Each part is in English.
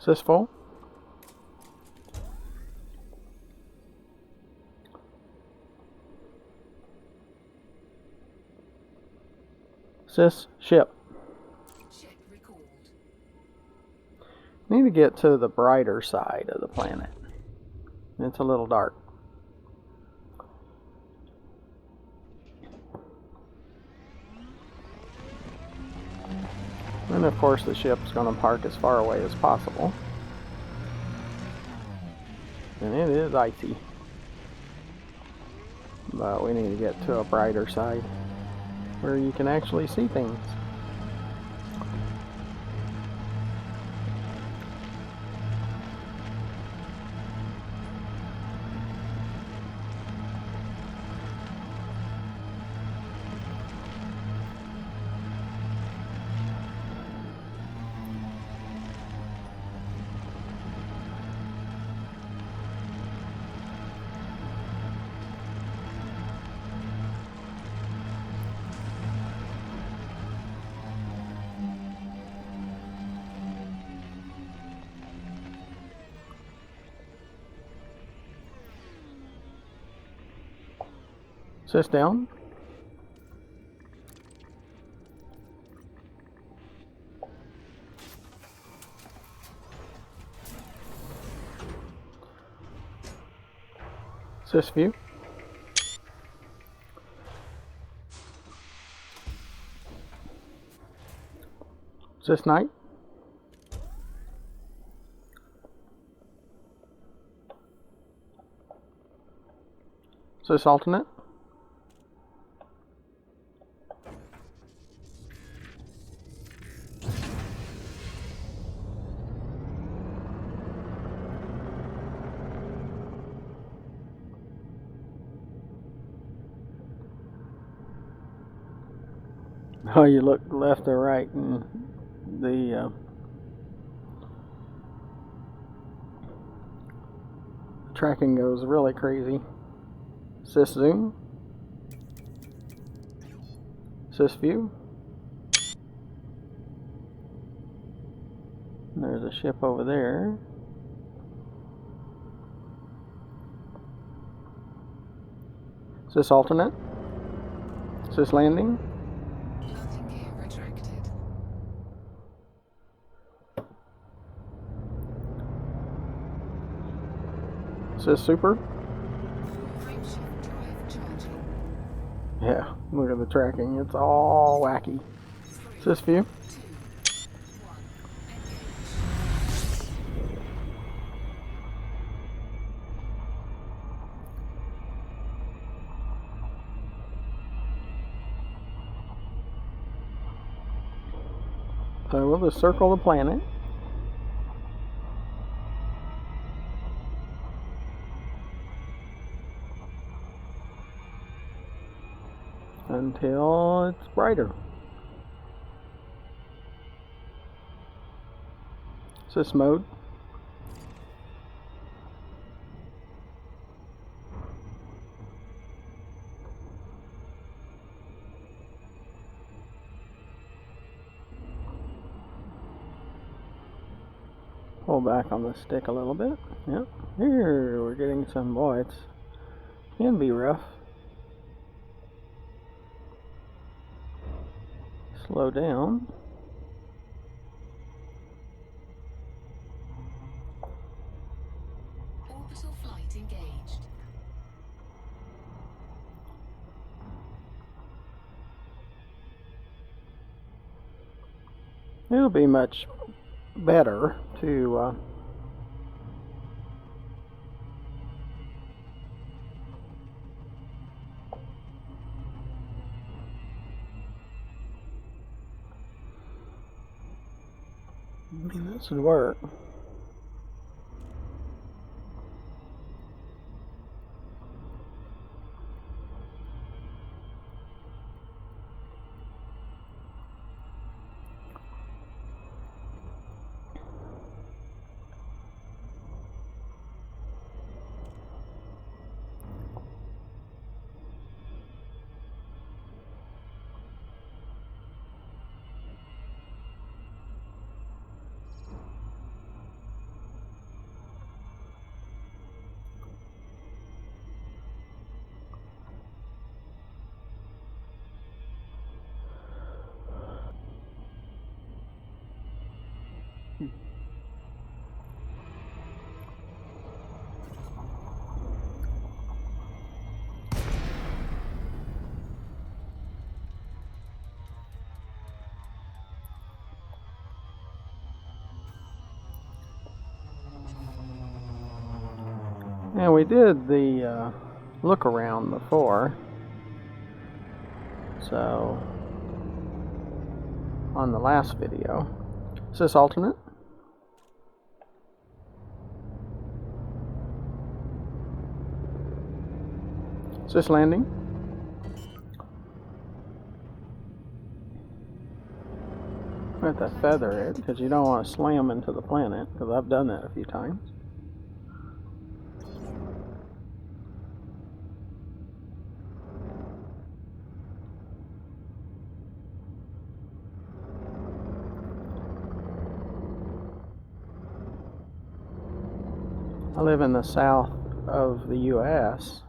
Is this full? Is this ship? Ship recalled. Need to get to the brighter side of the planet. It's a little dark. And of course the ship's going to park as far away as possible. And it is icy. But we need to get to a brighter side where you can actually see things. Is this down? Is this view? Is this night? Is this alternate? Oh, you look left or right and the tracking goes really crazy. Is this zoom? Is this view? And there's a ship over there. Is this alternate? Is this landing? Landing gear retracted. Is this super? Frameshift drive charging. Yeah, look at the tracking. It's all wacky. Is this view? 2, 1, So we'll just circle the planet. Until it's brighter. Is this mode? Pull back on the stick a little bit. Yep. Here we're getting some, boy, it can be rough. Slow down. orbital flight engaged. It'll be much better to this would work. And we did the look around before, so on the last video. Is this alternate? Is this landing? I have to feather it because you don't want to slam into the planet, because I've done that a few times. I live in the south of the U.S.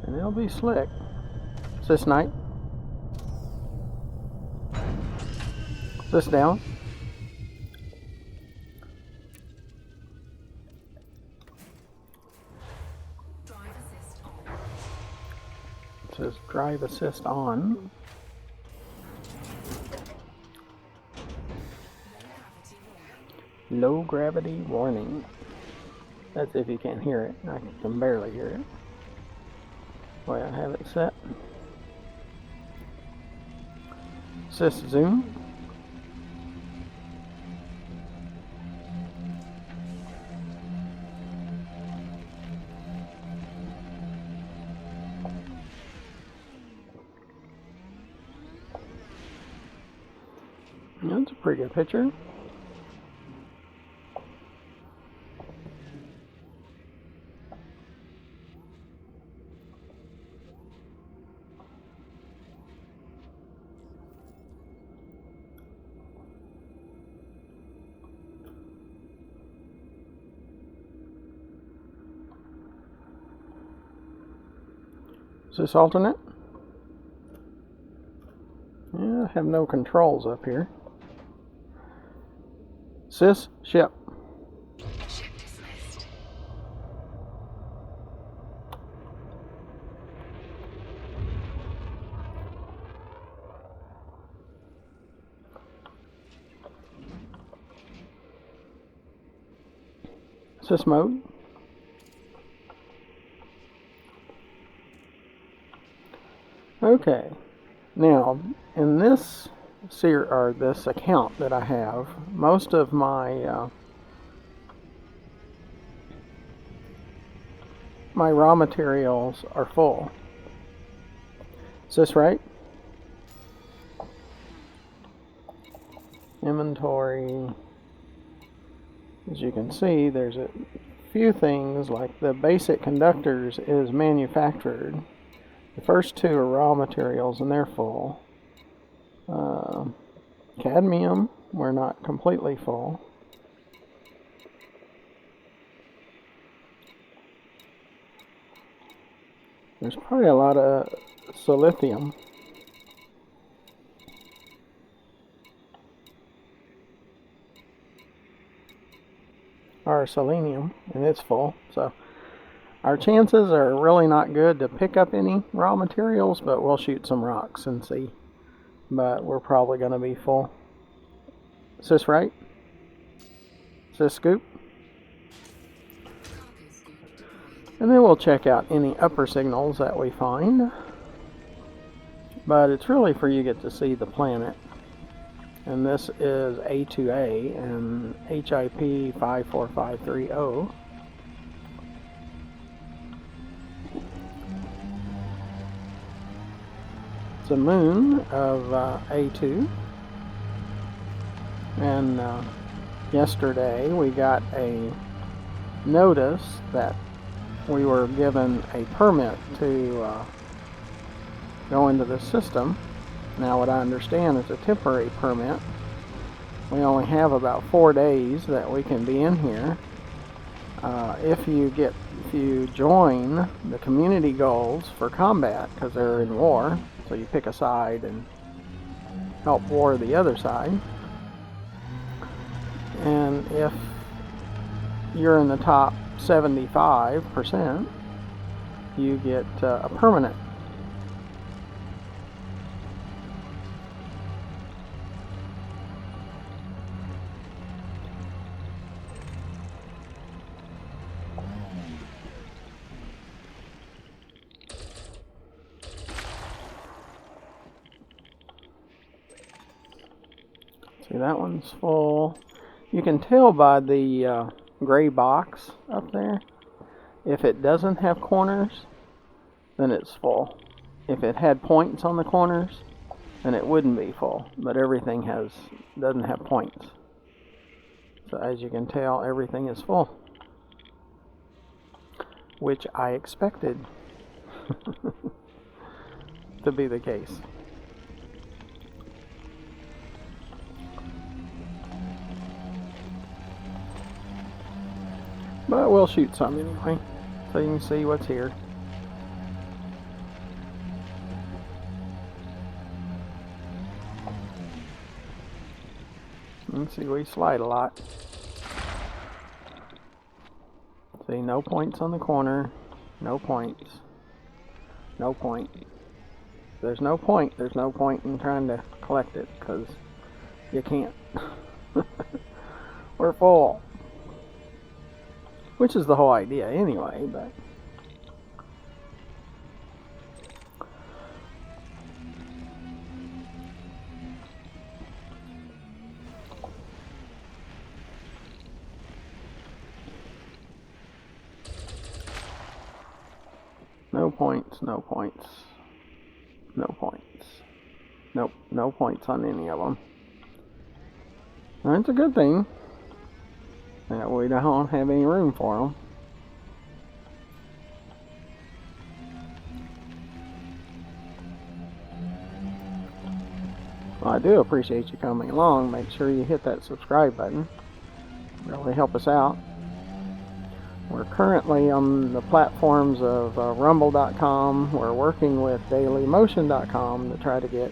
And it'll be slick. Is this night? Is this down? Drive assist on. It says drive assist on. Low gravity warning. That's if you can't hear it. I can barely hear it. Way I have it set. Is this zoom? That's a pretty good picture. Is this alternate? Yeah, I have no controls up here. Sys, ship. Ship dismissed. Sys mode. Okay, now in this this account that I have, most of my my raw materials are full. Is this right? Inventory. As you can see, there's a few things like the basic conductors is manufactured. The first two are raw materials and they're full. Cadmium, we're not completely full. There's probably a lot of silithium. Or selenium, and it's full. So our chances are really not good to pick up any raw materials, but we'll shoot some rocks and see. But we're probably going to be full. Is this right? Is this scoop? And then we'll check out any upper signals that we find. But it's really for you to get to see the planet. And this is A2A and HIP 54530. It's a moon of A2. And yesterday we got a notice that we were given a permit to go into the system. Now what I understand is a temporary permit. We only have about 4 days that we can be in here. If you join the community goals for combat, because they're in war, so you pick a side and help war the other side. And if you're in the top 75%, you get a permanent. See, that one's full. You can tell by the gray box up there. If it doesn't have corners, then it's full. If it had points on the corners, then it wouldn't be full. But everything doesn't have points. So as you can tell, everything is full, which I expected to be the case. But we'll shoot some anyway, so you can see what's here. You can see we slide a lot. See, no points on the corner, no points, no point. There's no point in trying to collect it, because you can't. We're full. Which is the whole idea anyway, but no points, no points, no points. Nope, no points on any of them. That's a good thing. That we don't have any room for them. Well, I do appreciate you coming along. Make sure you hit that subscribe button. Really help us out. We're currently on the platforms of rumble.com. We're working with dailymotion.com to try to get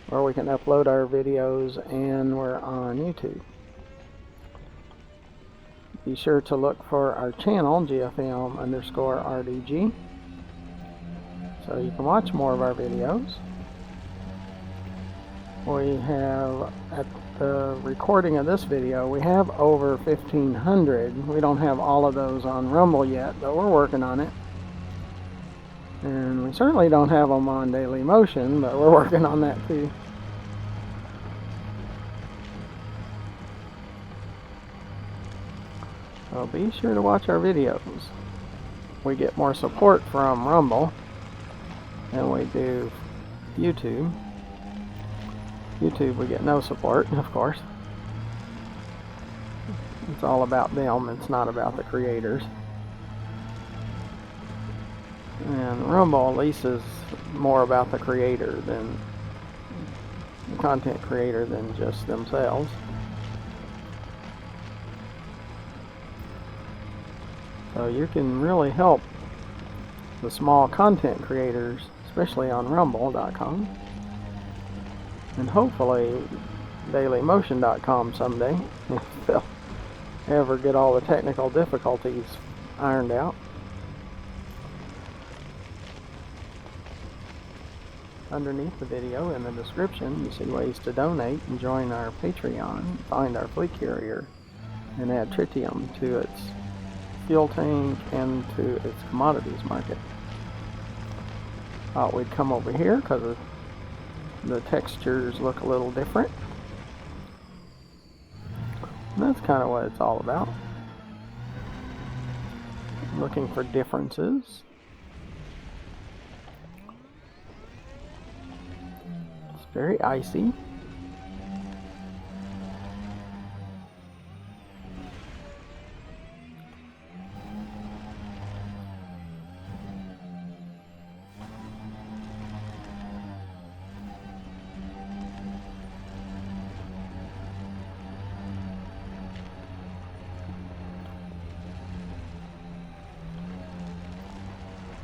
where we can upload our videos, and we're on YouTube. Be sure to look for our channel, GFM_RDG, so you can watch more of our videos. We have, at the recording of this video, we have over 1,500. We don't have all of those on Rumble yet, but we're working on it. And we certainly don't have them on Dailymotion, but we're working on that too. So be sure to watch our videos. We get more support from Rumble than we do YouTube. YouTube we get no support, of course. It's all about them, it's not about the creators. And Rumble at least is more about the creator than the content creator than just themselves. So you can really help the small content creators, especially on rumble.com, and hopefully dailymotion.com someday, if they'll ever get all the technical difficulties ironed out. Underneath the video in the description, you see ways to donate and join our Patreon, find our fleet carrier, and add tritium to its fuel tank and to its commodities market. Thought we'd come over here because the textures look a little different. And that's kind of what it's all about. Looking for differences. It's very icy.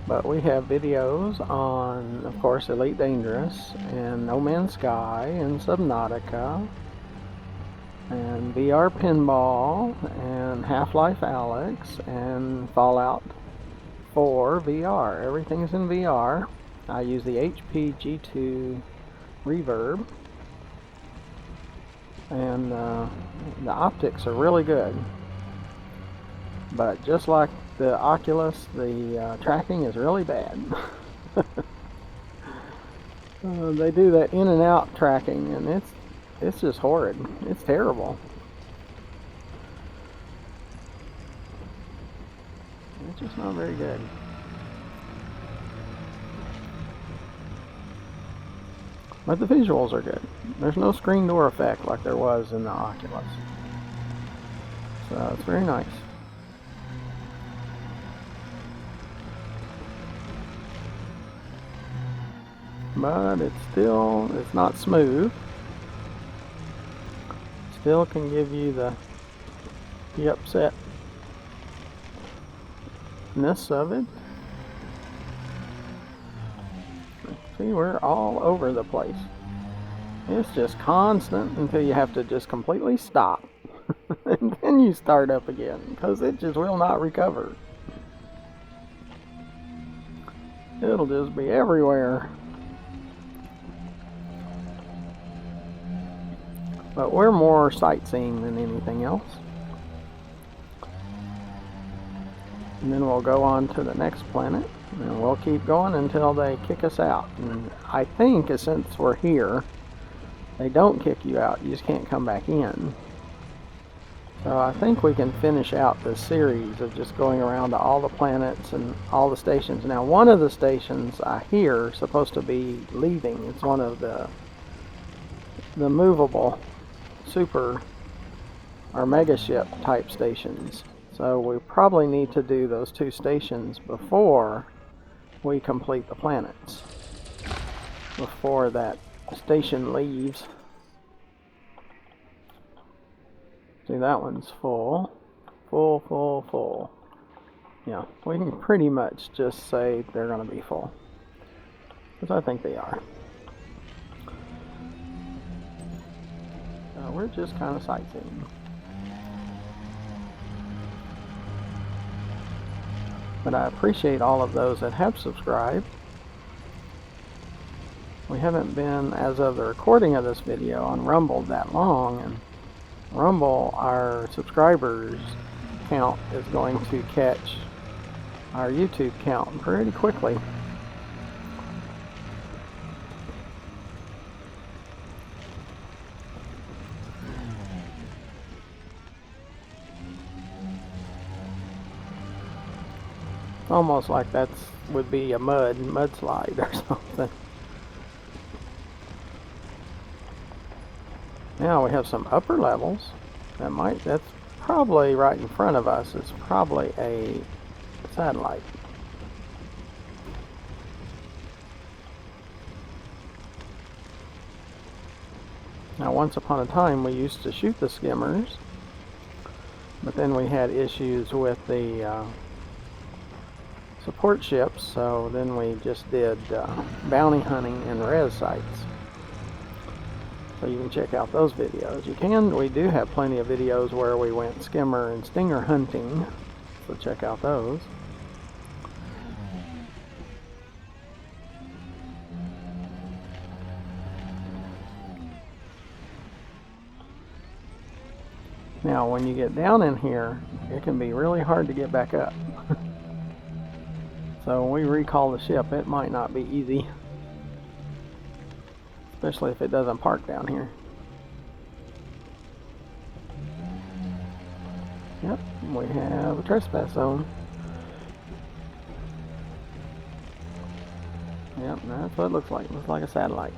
But we have videos on, of course, Elite Dangerous and No Man's Sky and Subnautica and VR Pinball and Half-Life Alyx and Fallout 4 VR. Everything's in VR. I use the HP G2 Reverb, and the optics are really good. But just like the Oculus, the tracking is really bad. They do that in and out tracking, and it's just horrid. It's terrible. It's just not very good. But the visuals are good. There's no screen door effect like there was in the Oculus. So it's very nice. But it's not smooth. Still can give you the upsetness of it. See, we're all over the place. It's just constant until you have to just completely stop. And then you start up again, because it just will not recover. It'll just be everywhere. But we're more sightseeing than anything else. And then we'll go on to the next planet, and we'll keep going until they kick us out. And I think since we're here, they don't kick you out, you just can't come back in. So I think we can finish out this series of just going around to all the planets and all the stations. Now, one of the stations I hear is supposed to be leaving. It's one of the movable super or Megaship type stations. So we probably need to do those 2 stations before we complete the planets, before that station leaves. See, that one's full. Full. Yeah, we can pretty much just say they're going to be full, because I think they are. We're just kind of sightseeing. But I appreciate all of those that have subscribed. We haven't been, as of the recording of this video, on Rumble that long, and Rumble, our subscribers count is going to catch our YouTube count pretty quickly. Almost like would be a mudslide or something. Now we have some upper levels. That's probably right in front of us. It's probably a satellite. Now, once upon a time we used to shoot the skimmers, but then we had issues with the support ships, so then we just did bounty hunting and res sites. So you can check out those videos. We do have plenty of videos where we went skimmer and stinger hunting, so check out those. Now, when you get down in here, it can be really hard to get back up. So when we recall the ship, it might not be easy, especially if it doesn't park down here. Yep, we have a trespass zone. Yep, that's what it looks like. It looks like a satellite.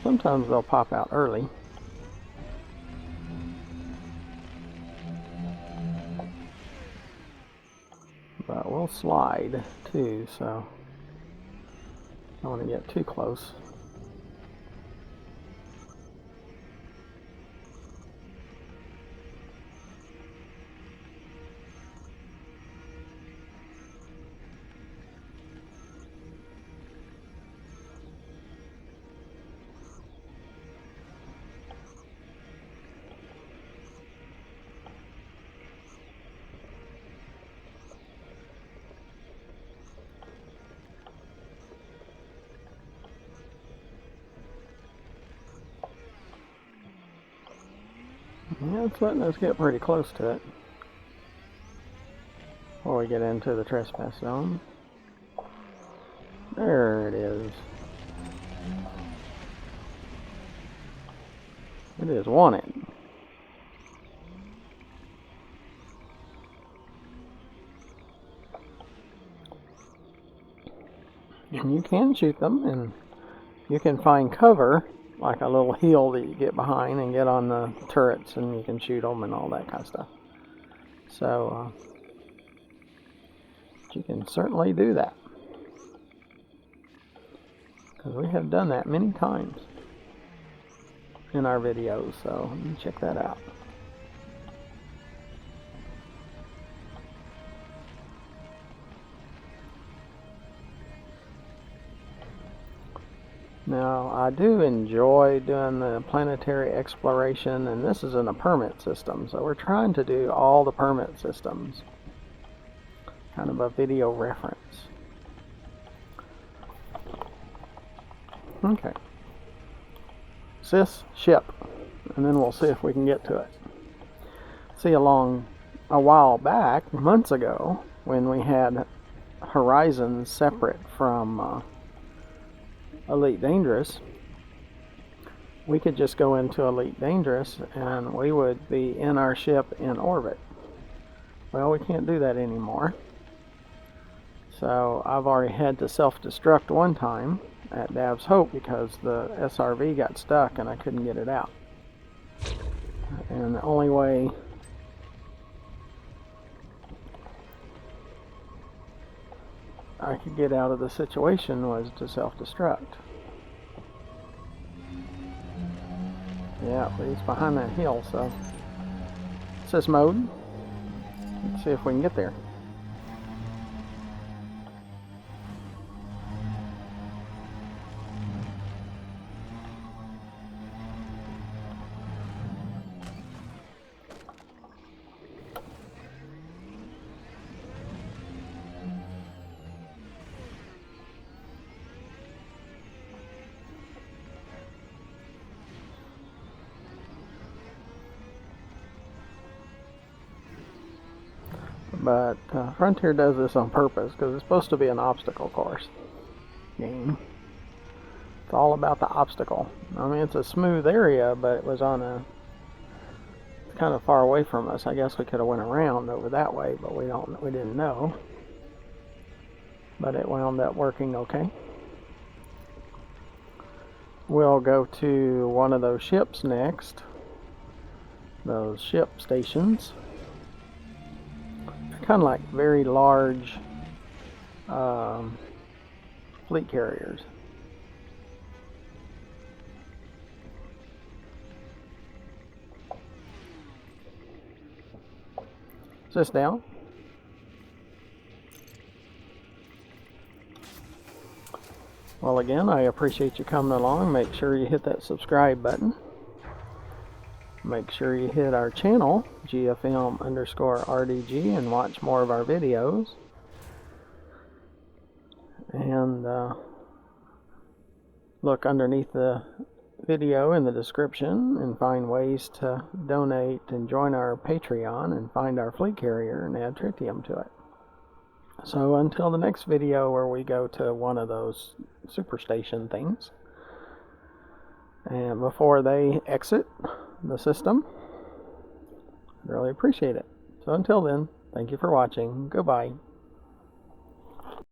Sometimes they'll pop out early. But we'll slide too, so Don't want to get too close. Yeah, it's letting us get pretty close to it before we get into the trespass zone. There it is. It is wanted. And you can shoot them, and you can find cover, like a little hill that you get behind and get on the turrets, and you can shoot them and all that kind of stuff. So you can certainly do that, because we have done that many times in our videos, so you can check that out. Now, I do enjoy doing the planetary exploration, and this is in a permit system, so we're trying to do all the permit systems. Kind of a video reference. Okay. Sys ship, and then we'll see if we can get to it. See, along a while back, months ago, when we had Horizons separate from Elite Dangerous, we could just go into Elite Dangerous and we would be in our ship in orbit. Well, we can't do that anymore. So I've already had to self-destruct one time at Dav's Hope because the SRV got stuck and I couldn't get it out. And the only way I could get out of the situation was to self-destruct. Yeah, but he's behind that hill, so sys mode. Let's see if we can get there. But Frontier does this on purpose because it's supposed to be an obstacle course game. It's all about the obstacle. I mean, it's a smooth area, but it was on a kind of far away from us. I guess we could have went around over that way, but we didn't know. But it wound up working okay. We'll go to one of those ships next. Those ship stations. Kind of like very large fleet carriers. Is this down? Well, again, I appreciate you coming along. Make sure you hit that subscribe button. Make sure you hit our channel, GFM_RDG, and watch more of our videos. And look underneath the video in the description and find ways to donate and join our Patreon and find our fleet carrier and add tritium to it. So until the next video where we go to one of those superstation things, and before they exit the system, I really appreciate it. So until then, thank you for watching. Goodbye.